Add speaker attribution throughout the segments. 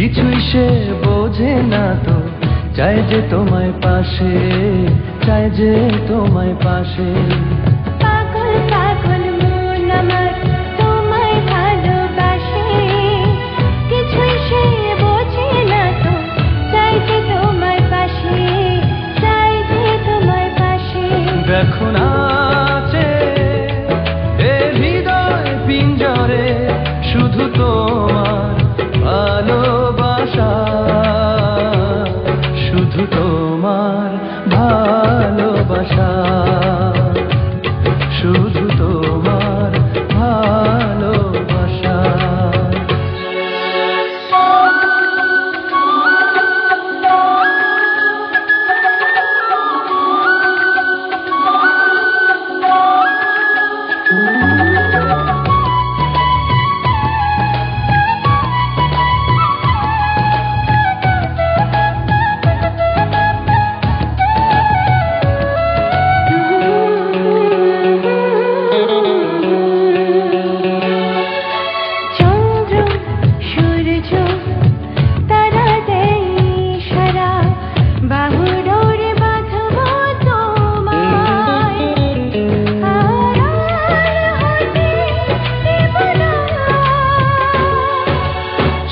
Speaker 1: কিছুই সে বোঝে না তো, চাই যে তোমায় পাশে, চাই যে তোমায় পাশে।
Speaker 2: পাগল পাগল মন আমার তোমায় ভালোবাসে, কিছুই সে বোঝে না তো, চাই যে তোমায় পাশে, চাই যে তোমায় পাশে।
Speaker 1: দেখো নাচে এ হৃদয় পিঞ্জরে, শুধু তোমার ভালোবাসা, শুধু তোমার ভালোবাসা, শুধু তোমার ভালোবাসা।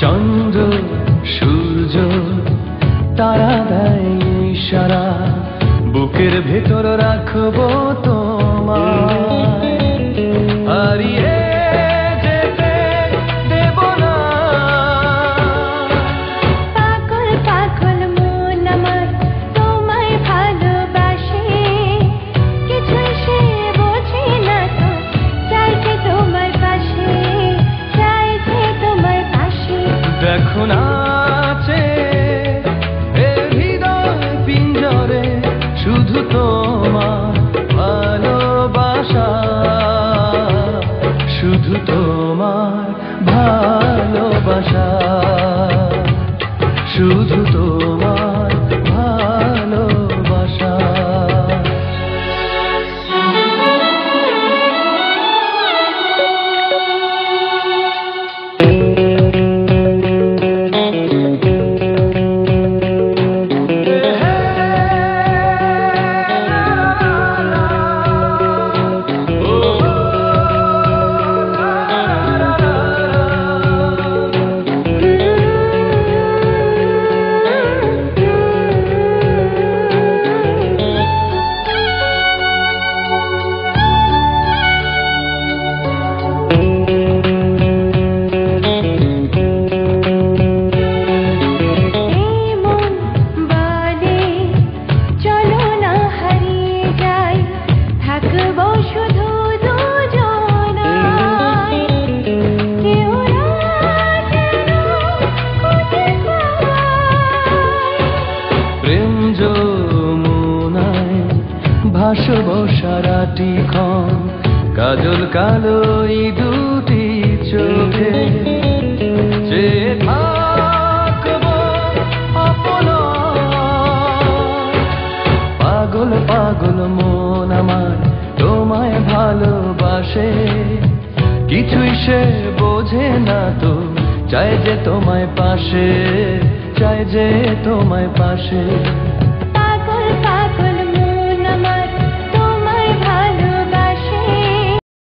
Speaker 1: চন্দ্র সূর্য তারা দেয় ইশারা, বুকের ভেতর রাখবো তোমায়, হারিয়ে যেতে দেব না।
Speaker 2: পাগল পাগল মন আমার তোমায় ভালোবাসে, কিছুই সে বোঝে না তো, চাই যে তোমায় পাশে, চাই যে তোমায় পাশে।
Speaker 1: দেখো নাচে এ হৃদয় পিঞ্জরে, শুধু তোমার ভালোবাসা, শুধু তোমার ভালোবাসা, শুধু তোমার ভালোবাসা। ভাসবো সারাটি ক্ষণ, কাজল কালো এই দুটি চোখে, যে থাকবো আপনা। পাগল পাগল মন আমার তোমায় ভালোবাসে, কিছুই সে বোঝে না তো, চাই যে তোমায় পাশে, চাই যে তোমায় পাশে।